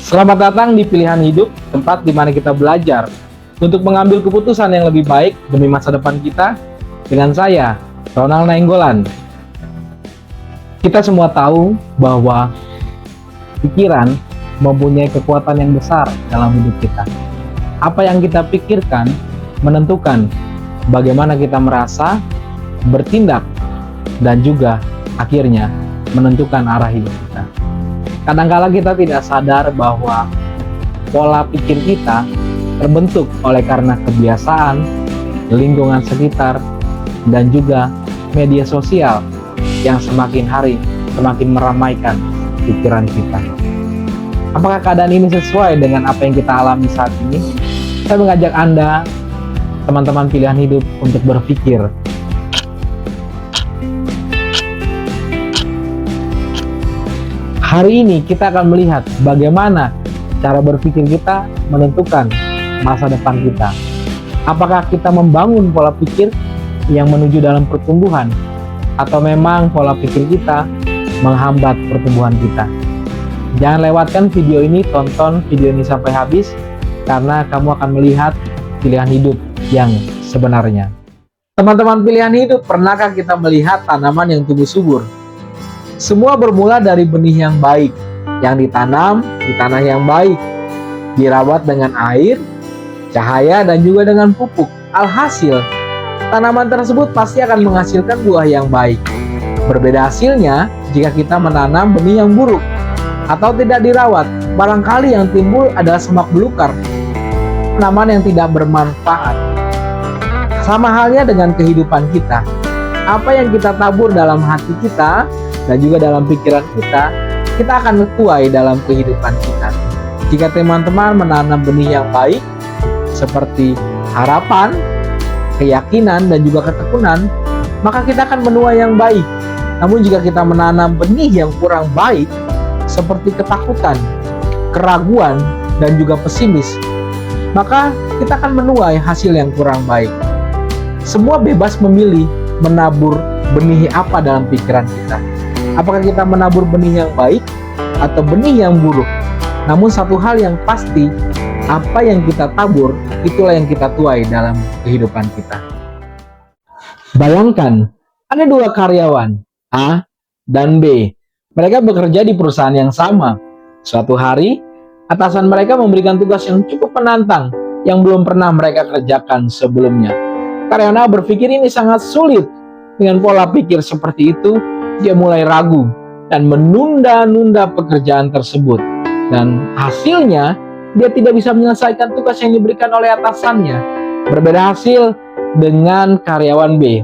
Selamat datang di Pilihan Hidup, tempat di mana kita belajar untuk mengambil keputusan yang lebih baik demi masa depan kita. Dengan saya, Ronald Nainggolan. Kita semua tahu bahwa pikiran mempunyai kekuatan yang besar dalam hidup kita. Apa yang kita pikirkan menentukan bagaimana kita merasa, bertindak, dan juga akhirnya menentukan arah hidup kita. Kadang-kala kita tidak sadar bahwa pola pikir kita terbentuk oleh karena kebiasaan, lingkungan sekitar, dan juga media sosial yang semakin hari semakin meramaikan pikiran kita. Apakah keadaan ini sesuai dengan apa yang kita alami saat ini? Saya mengajak Anda, teman-teman pilihan hidup, untuk berpikir. Hari ini kita akan melihat bagaimana cara berpikir kita menentukan masa depan kita. Apakah kita membangun pola pikir yang menuju dalam pertumbuhan, atau memang pola pikir kita menghambat pertumbuhan kita? Jangan lewatkan video ini, tonton video ini sampai habis, karena kamu akan melihat pilihan hidup yang sebenarnya. Teman-teman pilihan hidup, pernahkah kita melihat tanaman yang tumbuh subur? Semua bermula dari benih yang baik, yang ditanam di tanah yang baik, dirawat dengan air, cahaya, dan juga dengan pupuk. Alhasil, tanaman tersebut pasti akan menghasilkan buah yang baik. Berbeda hasilnya jika kita menanam benih yang buruk atau tidak dirawat. Barangkali yang timbul adalah semak belukar, tanaman yang tidak bermanfaat. Sama halnya dengan kehidupan kita. Apa yang kita tabur dalam hati kita dan juga dalam pikiran kita, kita akan tuai dalam kehidupan kita. Jika teman-teman menanam benih yang baik, seperti harapan, keyakinan, dan juga ketekunan, maka kita akan menuai yang baik. Namun jika kita menanam benih yang kurang baik, seperti ketakutan, keraguan, dan juga pesimis, maka kita akan menuai hasil yang kurang baik. Semua bebas memilih menabur benih apa dalam pikiran kita. Apakah kita menabur benih yang baik atau benih yang buruk? Namun satu hal yang pasti, apa yang kita tabur, itulah yang kita tuai dalam kehidupan kita. Bayangkan, ada dua karyawan, A dan B. Mereka bekerja di perusahaan yang sama. Suatu hari, atasan mereka memberikan tugas yang cukup menantang, yang belum pernah mereka kerjakan sebelumnya. Karyawan A berpikir ini sangat sulit. Dengan pola pikir seperti itu, dia mulai ragu dan menunda-nunda pekerjaan tersebut. Dan hasilnya, dia tidak bisa menyelesaikan tugas yang diberikan oleh atasannya. Berbeda hasil dengan karyawan B.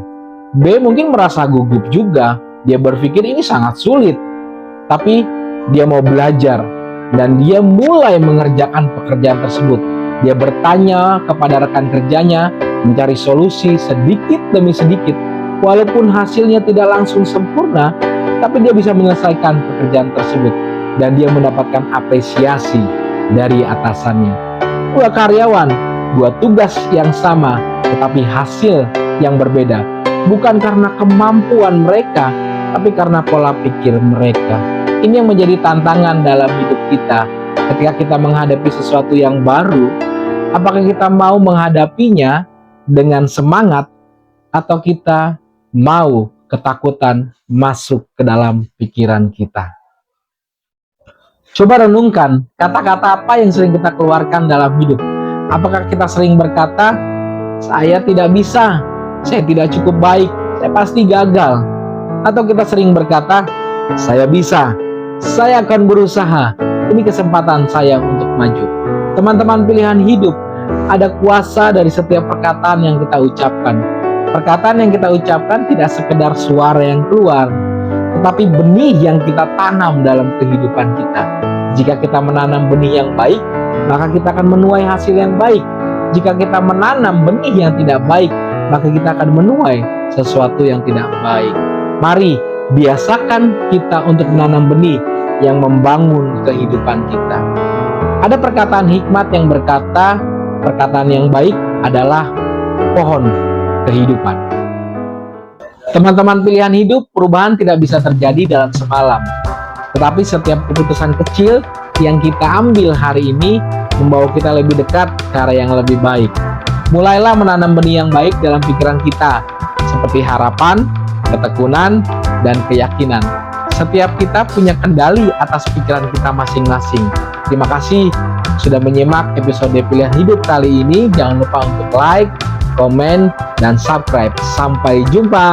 B mungkin merasa gugup juga. Dia berpikir ini sangat sulit. Tapi dia mau belajar dan dia mulai mengerjakan pekerjaan tersebut. Dia bertanya kepada rekan kerjanya, mencari solusi sedikit demi sedikit. Walaupun hasilnya tidak langsung sempurna, tapi dia bisa menyelesaikan pekerjaan tersebut. Dan dia mendapatkan apresiasi dari atasannya. Dua karyawan, dua tugas yang sama, tetapi hasil yang berbeda. Bukan karena kemampuan mereka, tapi karena pola pikir mereka. Ini yang menjadi tantangan dalam hidup kita. Ketika kita menghadapi sesuatu yang baru, apakah kita mau menghadapinya dengan semangat, atau kita mau ketakutan masuk ke dalam pikiran kita? Coba renungkan, kata-kata apa yang sering kita keluarkan dalam hidup. Apakah kita sering berkata, saya tidak bisa, saya tidak cukup baik, saya pasti gagal? Atau kita sering berkata, saya bisa, saya akan berusaha, ini kesempatan saya untuk maju. Teman-teman pilihan hidup, ada kuasa dari setiap perkataan yang kita ucapkan. Perkataan yang kita ucapkan tidak sekedar suara yang keluar, tetapi benih yang kita tanam dalam kehidupan kita. Jika kita menanam benih yang baik, maka kita akan menuai hasil yang baik. Jika kita menanam benih yang tidak baik, maka kita akan menuai sesuatu yang tidak baik. Mari biasakan kita untuk menanam benih yang membangun kehidupan kita. Ada perkataan hikmat yang berkata, perkataan yang baik adalah pohon kehidupan. Teman-teman pilihan hidup, perubahan tidak bisa terjadi dalam semalam. Tetapi setiap keputusan kecil yang kita ambil hari ini membawa kita lebih dekat ke arah yang lebih baik. Mulailah menanam benih yang baik dalam pikiran kita, seperti harapan, ketekunan, dan keyakinan. Setiap kita punya kendali atas pikiran kita masing-masing. Terima kasih sudah menyimak episode Pilihan Hidup kali ini. Jangan lupa untuk like, komen, dan subscribe. Sampai jumpa.